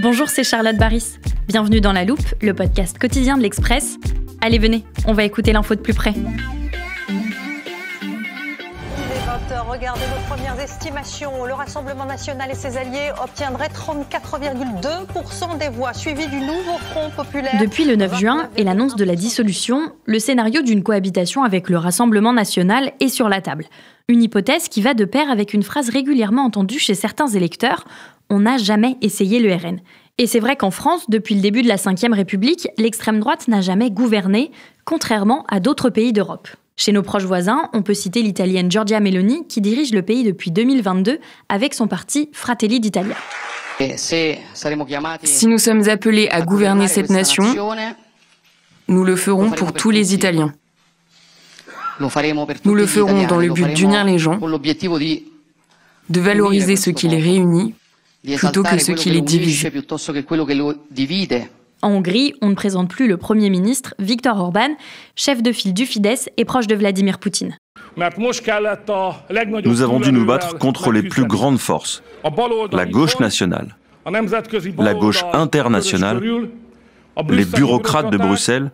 Bonjour, c'est Charlotte Baris. Bienvenue dans La Loupe, le podcast quotidien de l'Express. Allez, venez, on va écouter l'info de plus près. Regardez nos premières estimations. Le Rassemblement national et ses alliés obtiendraient 34,2% des voix, suivi du nouveau Front populaire. Depuis le 9 juin et l'annonce de la dissolution, le scénario d'une cohabitation avec le Rassemblement national est sur la table. Une hypothèse qui va de pair avec une phrase régulièrement entendue chez certains électeurs « on n'a jamais essayé le RN ». Et c'est vrai qu'en France, depuis le début de la Ve République, l'extrême droite n'a jamais gouverné, contrairement à d'autres pays d'Europe. Chez nos proches voisins, on peut citer l'italienne Giorgia Meloni qui dirige le pays depuis 2022 avec son parti Fratelli d'Italia. Si nous sommes appelés à gouverner cette nation, nous le ferons pour tous les Italiens. Nous le ferons dans le but d'unir les gens, de valoriser ce qui les réunit plutôt que ce qui les divise. En Hongrie, on ne présente plus le Premier ministre Viktor Orban, chef de file du Fidesz et proche de Vladimir Poutine. Nous avons dû nous battre contre les plus grandes forces, la gauche nationale, la gauche internationale, les bureaucrates de Bruxelles,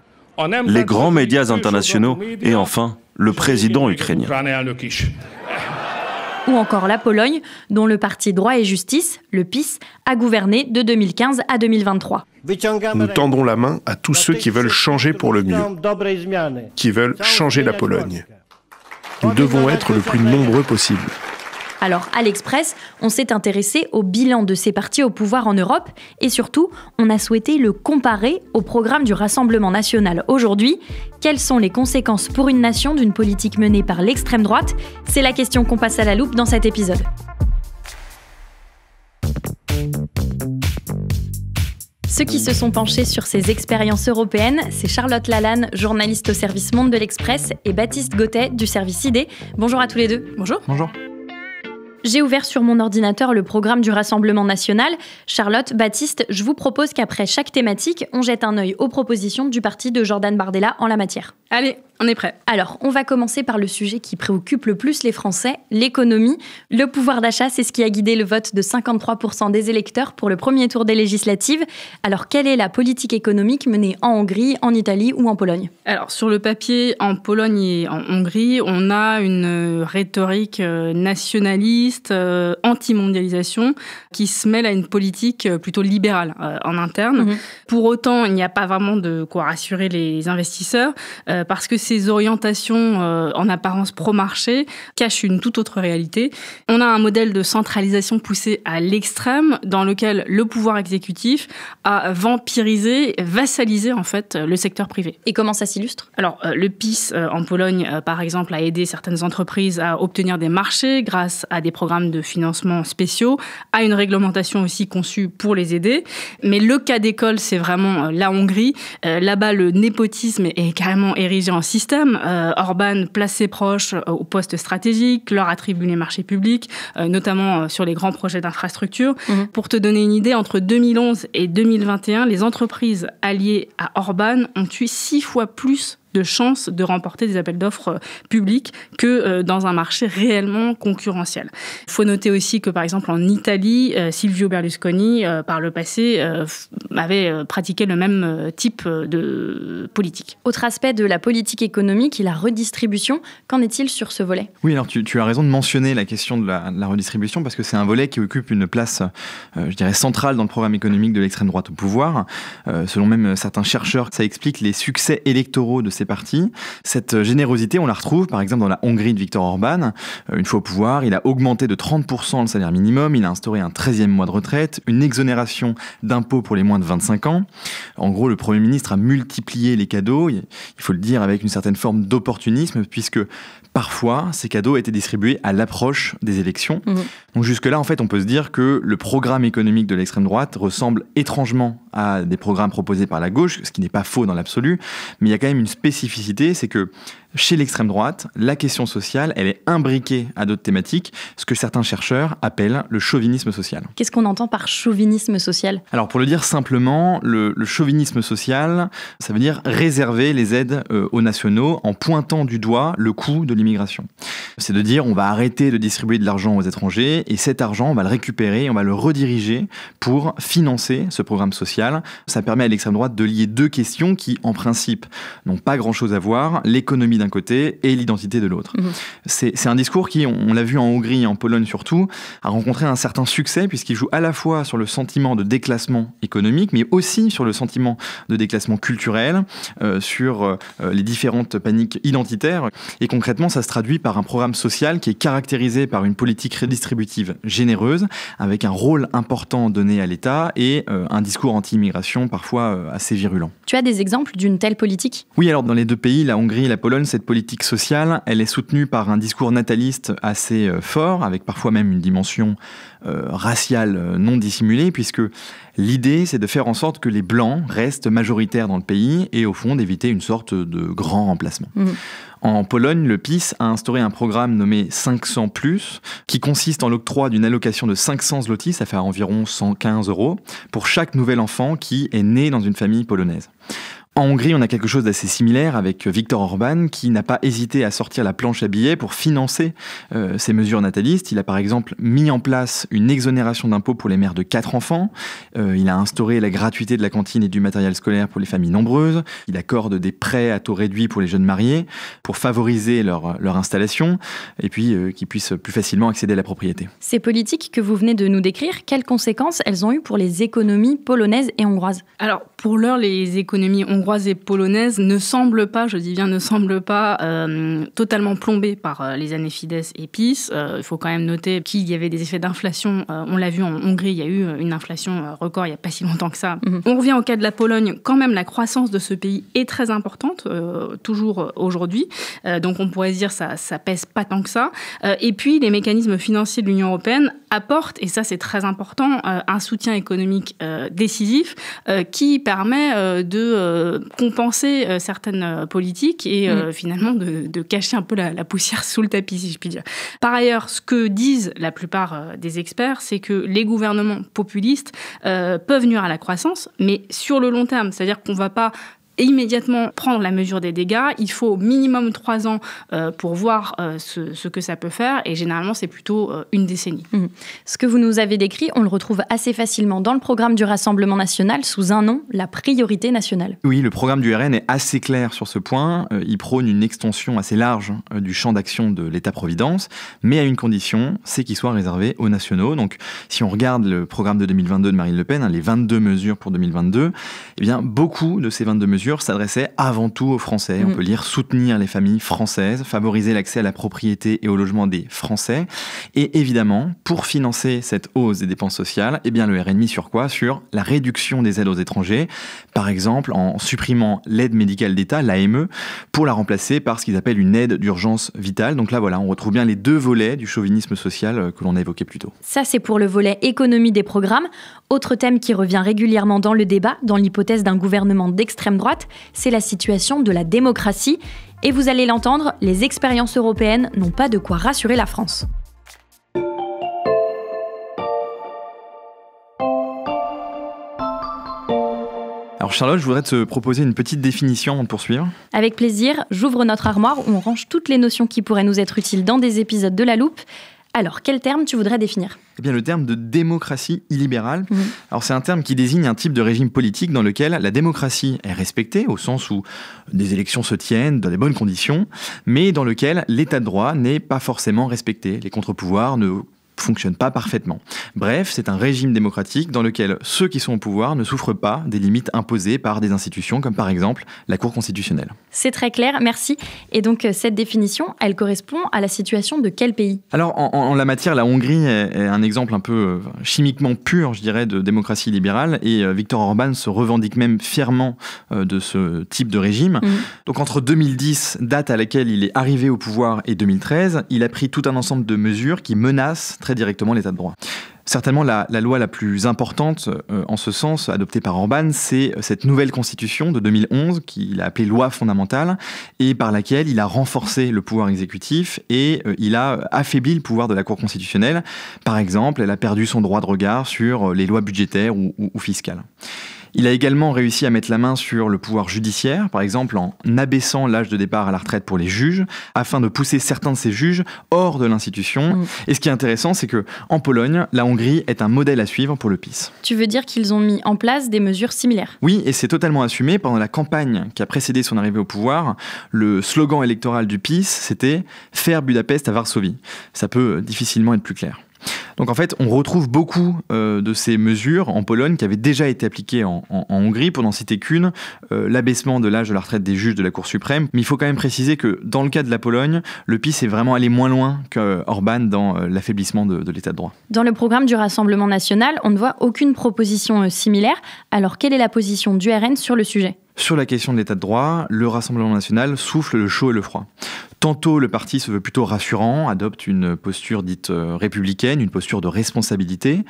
les grands médias internationaux et enfin le président ukrainien. Ou encore la Pologne, dont le parti Droit et Justice, le PiS, a gouverné de 2015 à 2023. Nous tendons la main à tous ceux qui veulent changer pour le mieux, qui veulent changer la Pologne. Nous devons être le plus nombreux possible. Alors, à l'Express, on s'est intéressé au bilan de ces partis au pouvoir en Europe et surtout, on a souhaité le comparer au programme du Rassemblement national aujourd'hui. Quelles sont les conséquences pour une nation d'une politique menée par l'extrême droite ? C'est la question qu'on passe à la loupe dans cet épisode. Ceux qui se sont penchés sur ces expériences européennes, c'est Charlotte Lalanne, journaliste au service Monde de l'Express, et Baptiste Gauthet du service ID. Bonjour à tous les deux. Bonjour. Bonjour. J'ai ouvert sur mon ordinateur le programme du Rassemblement national. Charlotte, Baptiste, je vous propose qu'après chaque thématique, on jette un œil aux propositions du parti de Jordan Bardella en la matière. Allez, on est prêt. Alors, on va commencer par le sujet qui préoccupe le plus les Français, l'économie. Le pouvoir d'achat, c'est ce qui a guidé le vote de 53% des électeurs pour le premier tour des législatives. Alors, quelle est la politique économique menée en Hongrie, en Italie ou en Pologne ? Alors, sur le papier, en Pologne et en Hongrie, on a une rhétorique nationaliste, anti-mondialisation, qui se mêle à une politique plutôt libérale en interne. Pour autant, il n'y a pas vraiment de quoi rassurer les investisseurs, parce que ces orientations en apparence pro-marché cachent une toute autre réalité. On a un modèle de centralisation poussé à l'extrême, dans lequel le pouvoir exécutif a vampirisé, vassalisé en fait le secteur privé. Et comment ça s'illustre ? Alors, le PiS en Pologne, par exemple, a aidé certaines entreprises à obtenir des marchés grâce à des programmes de financement spéciaux, à une réglementation aussi conçue pour les aider. Mais le cas d'école, c'est vraiment la Hongrie. Là-bas, le népotisme est carrément érigé en système. Orban place ses proches aux postes stratégiques, leur attribue les marchés publics, notamment sur les grands projets d'infrastructure. Pour te donner une idée, entre 2011 et 2021, les entreprises alliées à Orban ont eu 6 fois plus de chances de remporter des appels d'offres publics que dans un marché réellement concurrentiel. Il faut noter aussi que, par exemple, en Italie, Silvio Berlusconi, par le passé, avait pratiqué le même type de politique. Autre aspect de la politique économique, la redistribution. Qu'en est-il sur ce volet ? Oui, alors tu as raison de mentionner la question de la redistribution parce que c'est un volet qui occupe une place, je dirais, centrale dans le programme économique de l'extrême droite au pouvoir. Selon même certains chercheurs, ça explique les succès électoraux de ces partis. Cette générosité, on la retrouve par exemple dans la Hongrie de Viktor Orban. Une fois au pouvoir, il a augmenté de 30% le salaire minimum, il a instauré un 13e mois de retraite, une exonération d'impôts pour les moins de 25 ans. En gros, le Premier ministre a multiplié les cadeaux, il faut le dire avec une certaine forme d'opportunisme, puisque parfois, ces cadeaux étaient distribués à l'approche des élections. Donc jusque-là, en fait, on peut se dire que le programme économique de l'extrême droite ressemble étrangement à des programmes proposés par la gauche, ce qui n'est pas faux dans l'absolu, mais il y a quand même une spécificité, c'est que chez l'extrême droite, la question sociale, elle est imbriquée à d'autres thématiques, ce que certains chercheurs appellent le chauvinisme social. Qu'est-ce qu'on entend par chauvinisme social ? Alors pour le dire simplement, le chauvinisme social, ça veut dire réserver les aides aux nationaux en pointant du doigt le coût de l'immigration. C'est de dire on va arrêter de distribuer de l'argent aux étrangers et cet argent on va le récupérer, on va le rediriger pour financer ce programme social. Ça permet à l'extrême droite de lier deux questions qui en principe n'ont pas grand-chose à voir, l'économie d'un côté et l'identité de l'autre. C'est un discours qui, on l'a vu en Hongrie et en Pologne surtout, a rencontré un certain succès puisqu'il joue à la fois sur le sentiment de déclassement économique, mais aussi sur le sentiment de déclassement culturel, sur les différentes paniques identitaires. Et concrètement, ça se traduit par un programme social qui est caractérisé par une politique redistributive généreuse, avec un rôle important donné à l'État et un discours anti-immigration parfois assez virulent. Tu as des exemples d'une telle politique ? Oui, alors dans les deux pays, la Hongrie et la Pologne, cette politique sociale, elle est soutenue par un discours nataliste assez fort, avec parfois même une dimension raciale non dissimulée, puisque l'idée, c'est de faire en sorte que les Blancs restent majoritaires dans le pays et au fond d'éviter une sorte de grand remplacement. En Pologne, le PiS a instauré un programme nommé 500+, qui consiste en l'octroi d'une allocation de 500 zlotys, ça fait environ 115 €, pour chaque nouvel enfant qui est né dans une famille polonaise. En Hongrie, on a quelque chose d'assez similaire avec Viktor Orban qui n'a pas hésité à sortir la planche à billets pour financer ces mesures natalistes. Il a par exemple mis en place une exonération d'impôts pour les mères de 4 enfants. Il a instauré la gratuité de la cantine et du matériel scolaire pour les familles nombreuses. Il accorde des prêts à taux réduits pour les jeunes mariés pour favoriser leur installation et puis qu'ils puissent plus facilement accéder à la propriété. Ces politiques que vous venez de nous décrire, quelles conséquences elles ont eues pour les économies polonaises et hongroises ? Alors, pour l'heure, les économies hongroises et polonaises ne semblent pas, je dis bien ne semblent pas, totalement plombées par les années Fidesz et PiS. Il faut quand même noter qu'il y avait des effets d'inflation. On l'a vu en Hongrie, il y a eu une inflation record il n'y a pas si longtemps que ça. On revient au cas de la Pologne. Quand même, la croissance de ce pays est très importante, toujours aujourd'hui. Donc on pourrait se dire que ça pèse pas tant que ça. Et puis, les mécanismes financiers de l'Union européenne apportent, et ça c'est très important, un soutien économique décisif qui permet de compenser certaines politiques et finalement de cacher un peu la poussière sous le tapis, si je puis dire. Par ailleurs, ce que disent la plupart des experts, c'est que les gouvernements populistes peuvent nuire à la croissance, mais sur le long terme. C'est-à-dire qu'on ne va pas immédiatement prendre la mesure des dégâts. Il faut au minimum 3 ans pour voir ce que ça peut faire. Et généralement, c'est plutôt une décennie. Ce que vous nous avez décrit, on le retrouve assez facilement dans le programme du Rassemblement national sous un nom, la priorité nationale. Oui, le programme du RN est assez clair sur ce point. Il prône une extension assez large du champ d'action de l'État-providence, mais à une condition, c'est qu'il soit réservé aux nationaux. Donc, si on regarde le programme de 2022 de Marine Le Pen, les 22 mesures pour 2022, eh bien, beaucoup de ces 22 mesures s'adressait avant tout aux Français. On peut lire soutenir les familles françaises, favoriser l'accès à la propriété et au logement des Français. Et évidemment, pour financer cette hausse des dépenses sociales, eh bien le RN mise sur quoi ? Sur la réduction des aides aux étrangers, par exemple en supprimant l'aide médicale d'État, l'AME, pour la remplacer par ce qu'ils appellent une aide d'urgence vitale. Donc là, voilà, on retrouve bien les deux volets du chauvinisme social que l'on a évoqué plus tôt. Ça, c'est pour le volet économie des programmes. Autre thème qui revient régulièrement dans le débat, dans l'hypothèse d'un gouvernement d'extrême droite, c'est la situation de la démocratie. Et vous allez l'entendre, les expériences européennes n'ont pas de quoi rassurer la France. Alors Charlotte, je voudrais te proposer une petite définition avant de poursuivre. Avec plaisir, j'ouvre notre armoire où on range toutes les notions qui pourraient nous être utiles dans des épisodes de La Loupe. Alors, quel terme tu voudrais définir ? Eh bien, le terme de démocratie illibérale. Alors, c'est un terme qui désigne un type de régime politique dans lequel la démocratie est respectée, au sens où des élections se tiennent dans les bonnes conditions, mais dans lequel l'état de droit n'est pas forcément respecté. Les contre-pouvoirs ne fonctionne pas parfaitement. Bref, c'est un régime démocratique dans lequel ceux qui sont au pouvoir ne souffrent pas des limites imposées par des institutions comme par exemple la Cour constitutionnelle. C'est très clair, merci. Et donc cette définition, elle correspond à la situation de quel pays ? Alors en la matière, la Hongrie est un exemple un peu chimiquement pur, je dirais, de démocratie libérale et Viktor Orban se revendique même fièrement de ce type de régime. Donc entre 2010, date à laquelle il est arrivé au pouvoir, et 2013, il a pris tout un ensemble de mesures qui menacent très directement l'état de droit. Certainement, la loi la plus importante en ce sens, adoptée par Orban, c'est cette nouvelle constitution de 2011 qu'il a appelée loi fondamentale et par laquelle il a renforcé le pouvoir exécutif et il a affaibli le pouvoir de la Cour constitutionnelle. Par exemple, elle a perdu son droit de regard sur les lois budgétaires ou fiscales. Il a également réussi à mettre la main sur le pouvoir judiciaire, par exemple en abaissant l'âge de départ à la retraite pour les juges, afin de pousser certains de ces juges hors de l'institution. Et ce qui est intéressant, c'est que en Pologne, la Hongrie est un modèle à suivre pour le PiS. Tu veux dire qu'ils ont mis en place des mesures similaires? Oui, et c'est totalement assumé. Pendant la campagne qui a précédé son arrivée au pouvoir, le slogan électoral du PiS, c'était « Faire Budapest à Varsovie ». Ça peut difficilement être plus clair. Donc en fait, on retrouve beaucoup de ces mesures en Pologne qui avaient déjà été appliquées en Hongrie, pour n'en citer qu'une, l'abaissement de l'âge de la retraite des juges de la Cour suprême. Mais il faut quand même préciser que dans le cas de la Pologne, le PiS est vraiment allé moins loin qu'Orban dans l'affaiblissement de l'état de droit. Dans le programme du Rassemblement national, on ne voit aucune proposition similaire. Alors quelle est la position du RN sur le sujet ? Sur la question de l'état de droit, le Rassemblement national souffle le chaud et le froid. Tantôt, le parti se veut plutôt rassurant, adopte une posture dite républicaine, une posture de responsabilité.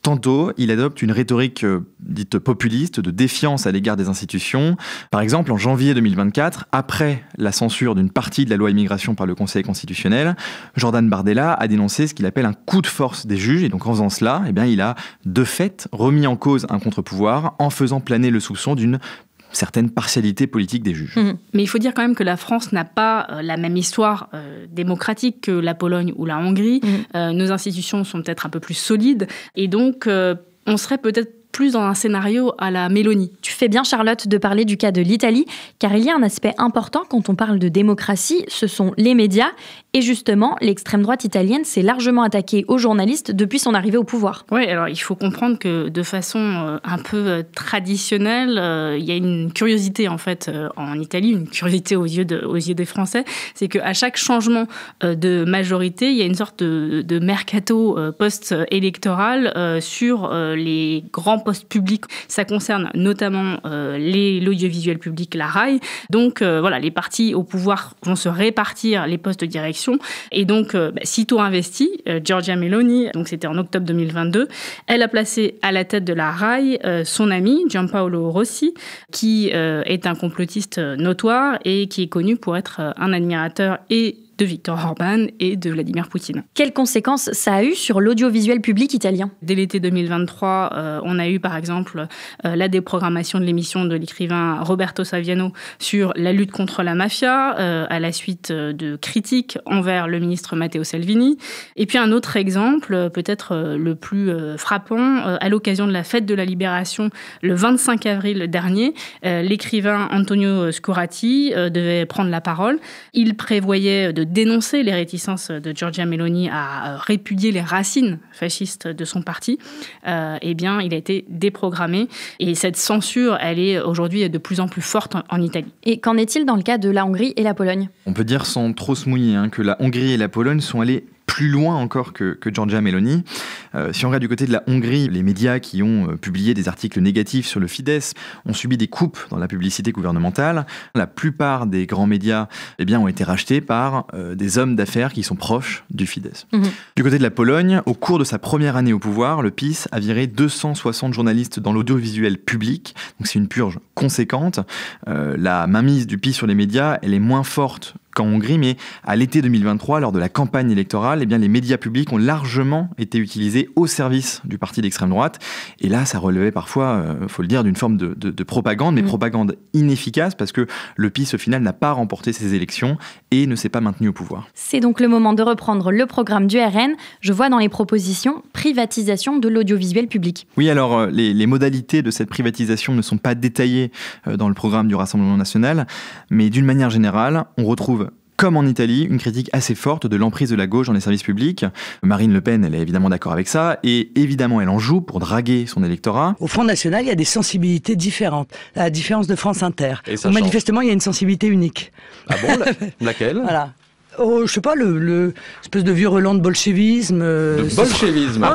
Tantôt, il adopte une rhétorique dite populiste, de défiance à l'égard des institutions. Par exemple, en janvier 2024, après la censure d'une partie de la loi immigration par le Conseil constitutionnel, Jordan Bardella a dénoncé ce qu'il appelle un coup de force des juges. Et donc en faisant cela, il a de fait remis en cause un contre-pouvoir en faisant planer le soupçon d'une certaine partialité politique des juges. Mais il faut dire quand même que la France n'a pas la même histoire démocratique que la Pologne ou la Hongrie. Nos institutions sont peut-être un peu plus solides et donc on serait peut-être plus dans un scénario à la Mélanie. Tu fais bien, Charlotte, de parler du cas de l'Italie, car il y a un aspect important quand on parle de démocratie, ce sont les médias. Et justement, l'extrême droite italienne s'est largement attaquée aux journalistes depuis son arrivée au pouvoir. Oui, alors il faut comprendre que de façon un peu traditionnelle, il y a une curiosité en fait en Italie, une curiosité aux yeux des Français, c'est qu'à chaque changement de majorité, il y a une sorte de mercato post-électoral sur les grands postes publics. Ça concerne notamment l'audiovisuel public, la RAI. Donc les partis au pouvoir vont se répartir les postes de direction. Et donc, sitôt investie, Giorgia Meloni, donc c'était en octobre 2022, elle a placé à la tête de la RAI son ami Giampaolo Rossi, qui est un complotiste notoire et qui est connu pour être un admirateur et de Viktor Orban et de Vladimir Poutine. Quelles conséquences ça a eu sur l'audiovisuel public italien ? Dès l'été 2023, on a eu par exemple la déprogrammation de l'émission de l'écrivain Roberto Saviano sur la lutte contre la mafia, à la suite de critiques envers le ministre Matteo Salvini. Et puis un autre exemple, peut-être le plus frappant, à l'occasion de la fête de la Libération, le 25 avril dernier, l'écrivain Antonio Scorati devait prendre la parole. Il prévoyait de dénoncer les réticences de Giorgia Meloni à répudier les racines fascistes de son parti, il a été déprogrammé. Et cette censure, elle est aujourd'hui de plus en plus forte en Italie. Et qu'en est-il dans le cas de la Hongrie et la Pologne ? On peut dire sans trop se mouiller que la Hongrie et la Pologne sont allés plus loin encore que Giorgia Meloni. Si on regarde du côté de la Hongrie, les médias qui ont publié des articles négatifs sur le Fidesz ont subi des coupes dans la publicité gouvernementale. La plupart des grands médias ont été rachetés par des hommes d'affaires qui sont proches du Fidesz. Du côté de la Pologne, au cours de sa première année au pouvoir, le PiS a viré 260 journalistes dans l'audiovisuel public. Donc c'est une purge conséquente. La mainmise du PiS sur les médias, elle est moins forte qu'en Hongrie, mais à l'été 2023, lors de la campagne électorale, les médias publics ont largement été utilisés au service du parti d'extrême droite. Et là, ça relevait parfois, faut le dire, d'une forme de propagande, mais propagande inefficace, parce que le PiS, au final, n'a pas remporté ses élections et ne s'est pas maintenu au pouvoir. C'est donc le moment de reprendre le programme du RN. Je vois dans les propositions privatisation de l'audiovisuel public. Oui, alors les modalités de cette privatisation ne sont pas détaillées dans le programme du Rassemblement national, mais d'une manière générale, on retrouve comme en Italie, une critique assez forte de l'emprise de la gauche dans les services publics. Marine Le Pen, elle est évidemment d'accord avec ça, et évidemment, elle en joue pour draguer son électorat. Au Front National, il y a des sensibilités différentes, à la différence de France Inter. Où manifestement, il y a une sensibilité unique. Ah bon, laquelle ? Voilà. je sais pas, le espèce de virulent de bolchevisme. De bolchevisme.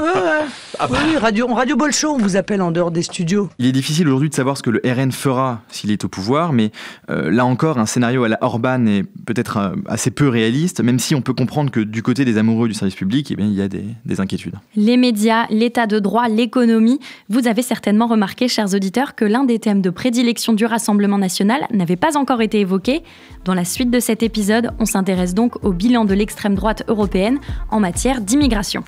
Oui, Radio Bolcho, on vous appelle en dehors des studios. Il est difficile aujourd'hui de savoir ce que le RN fera s'il est au pouvoir, mais là encore, un scénario à la Orban est peut-être assez peu réaliste, même si on peut comprendre que du côté des amoureux du service public, eh bien, il y a des inquiétudes. Les médias, l'état de droit, l'économie. Vous avez certainement remarqué, chers auditeurs, que l'un des thèmes de prédilection du Rassemblement national n'avait pas encore été évoqué. Dans la suite de cet épisode, on s'intéresse donc au bilan de l'extrême droite européenne en matière d'immigration.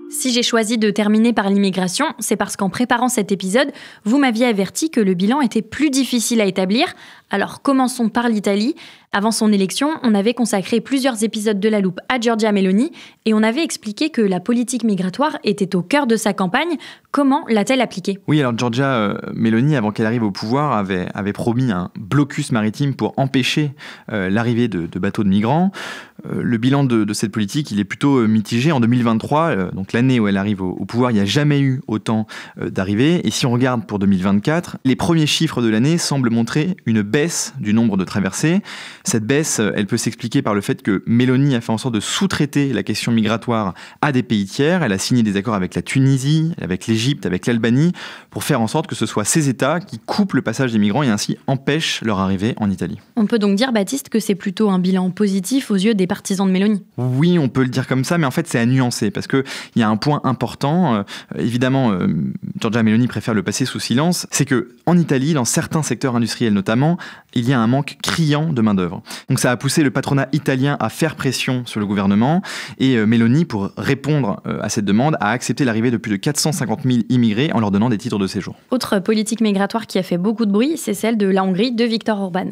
Si j'ai choisi de terminer par l'immigration, c'est parce qu'en préparant cet épisode, vous m'aviez averti que le bilan était plus difficile à établir. Alors commençons par l'Italie. Avant son élection, on avait consacré plusieurs épisodes de La Loupe à Giorgia Meloni et on avait expliqué que la politique migratoire était au cœur de sa campagne. Comment l'a-t-elle appliquée ? Oui, alors Giorgia Meloni, avant qu'elle arrive au pouvoir, avait promis un blocus maritime pour empêcher l'arrivée de bateaux de migrants. Le bilan de cette politique, il est plutôt mitigé. En 2023, donc l'année où elle arrive au pouvoir, il n'y a jamais eu autant d'arrivées. Et si on regarde pour 2024, les premiers chiffres de l'année semblent montrer une baisse du nombre de traversées. Cette baisse, elle peut s'expliquer par le fait que Meloni a fait en sorte de sous-traiter la question migratoire à des pays tiers. Elle a signé des accords avec la Tunisie, avec l'Égypte, avec l'Albanie, pour faire en sorte que ce soit ces États qui coupent le passage des migrants et ainsi empêchent leur arrivée en Italie. On peut donc dire, Baptiste, que c'est plutôt un bilan positif aux yeux des partisans de Meloni. Oui, on peut le dire comme ça, mais en fait c'est à nuancer, parce qu'il y a un point important, évidemment Giorgia Meloni préfère le passer sous silence, c'est qu'en Italie, dans certains secteurs industriels notamment, il y a un manque criant de main-d'œuvre. Donc ça a poussé le patronat italien à faire pression sur le gouvernement et Meloni, pour répondre à cette demande, a accepté l'arrivée de plus de 450 000 immigrés en leur donnant des titres de séjour. Autre politique migratoire qui a fait beaucoup de bruit, c'est celle de la Hongrie de Viktor Orban.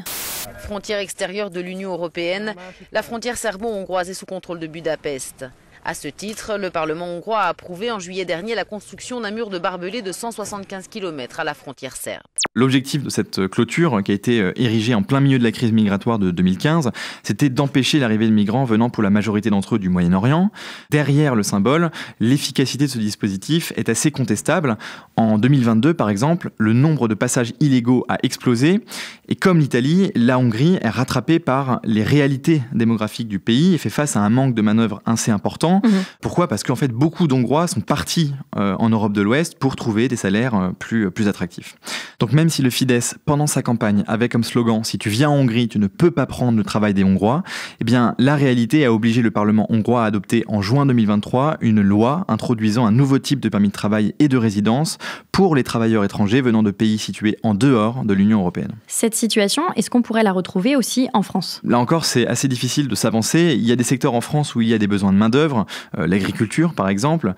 Frontière extérieure de l'Union européenne, la frontière serbo-hongroise est sous contrôle de Budapest. À ce titre, le Parlement hongrois a approuvé en juillet dernier la construction d'un mur de barbelés de 175 km à la frontière serbe. L'objectif de cette clôture, qui a été érigée en plein milieu de la crise migratoire de 2015, c'était d'empêcher l'arrivée de migrants venant pour la majorité d'entre eux du Moyen-Orient. Derrière le symbole, l'efficacité de ce dispositif est assez contestable. En 2022, par exemple, le nombre de passages illégaux a explosé. Et comme l'Italie, la Hongrie est rattrapée par les réalités démographiques du pays et fait face à un manque de manœuvre assez important. Pourquoi ? Parce qu'en fait, beaucoup d'Hongrois sont partis en Europe de l'Ouest pour trouver des salaires plus attractifs. Donc même si le Fidesz, pendant sa campagne, avait comme slogan « Si tu viens en Hongrie, tu ne peux pas prendre le travail des Hongrois », eh bien, la réalité a obligé le Parlement hongrois à adopter en juin 2023 une loi introduisant un nouveau type de permis de travail et de résidence pour les travailleurs étrangers venant de pays situés en dehors de l'Union européenne. Cette situation, est-ce qu'on pourrait la retrouver aussi en France ? Là encore, c'est assez difficile de s'avancer. Il y a des secteurs en France où il y a des besoins de main-d'œuvre, l'agriculture par exemple.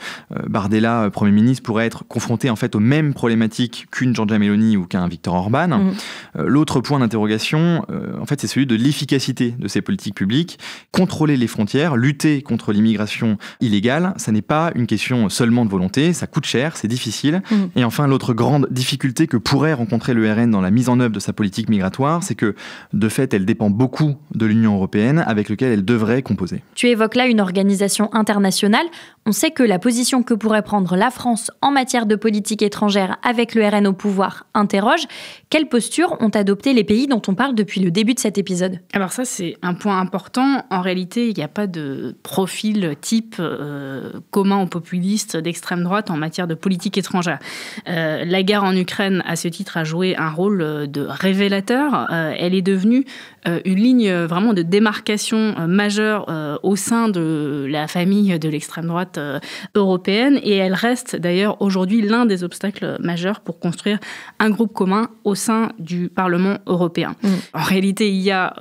Bardella, Premier ministre, pourrait être confronté en fait aux mêmes problématiques qu'une Giorgia Meloni ou qu'un Viktor Orban. L'autre point d'interrogation, en fait, c'est celui de l'efficacité de ces politiques publiques. Contrôler les frontières, lutter contre l'immigration illégale, ça n'est pas une question seulement de volonté, ça coûte cher, c'est difficile. Et enfin, l'autre grande difficulté que pourrait rencontrer le RN dans la mise en œuvre de sa politique migratoire, c'est que, de fait, elle dépend beaucoup de l'Union européenne, avec laquelle elle devrait composer. Tu évoques là une organisation internationale. On sait que la position que pourrait prendre la France en matière de politique étrangère avec le RN au pouvoir interroge. Quelle posture ont adopté les pays dont on parle depuis le début de cet épisode ? Alors ça, c'est un point important. En réalité, il n'y a pas de profil type commun aux populistes d'extrême droite en matière de politique étrangère. La guerre en Ukraine, à ce titre, a joué un rôle de révélateur. Elle est devenue une ligne vraiment de démarcation majeure au sein de la famille de l'extrême droite européenne et elle reste d'ailleurs aujourd'hui l'un des obstacles majeurs pour construire un groupe commun au sein du Parlement européen. En réalité, il y a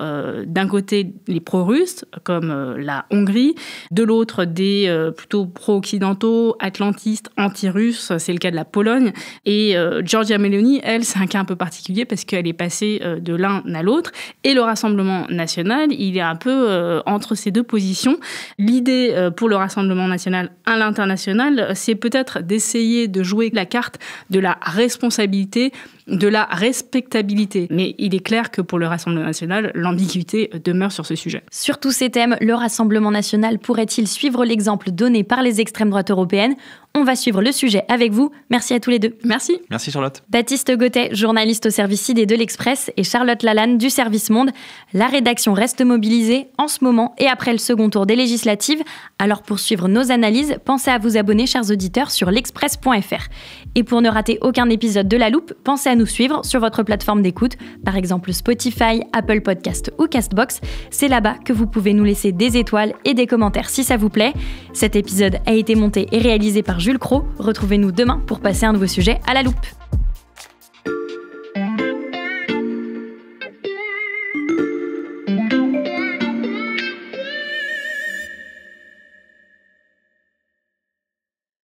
d'un côté les pro-russes comme la Hongrie, de l'autre des plutôt pro-occidentaux, atlantistes, anti-russes, c'est le cas de la Pologne et Giorgia Meloni, elle, c'est un cas un peu particulier parce qu'elle est passée de l'un à l'autre et le Rassemblement national, il est un peu entre ces deux positions. L'idée pour le Rassemblement national à l'international, c'est peut-être d'essayer de jouer la carte de la responsabilité de la respectabilité. Mais il est clair que pour le Rassemblement national, l'ambiguïté demeure sur ce sujet. Sur tous ces thèmes, le Rassemblement national pourrait-il suivre l'exemple donné par les extrêmes droites européennes ? On va suivre le sujet avec vous. Merci à tous les deux. Merci. Merci Charlotte. Baptiste Gauthier, journaliste au service idées de l'Express, et Charlotte Lalanne du service Monde. La rédaction reste mobilisée en ce moment et après le second tour des législatives. Alors pour suivre nos analyses, pensez à vous abonner, chers auditeurs, sur l'express.fr. Et pour ne rater aucun épisode de La Loupe, pensez à nous suivre sur votre plateforme d'écoute, par exemple Spotify, Apple Podcast ou Castbox. C'est là-bas que vous pouvez nous laisser des étoiles et des commentaires si ça vous plaît. Cet épisode a été monté et réalisé par Jules Cros. Retrouvez-nous demain pour passer un nouveau sujet à la loupe.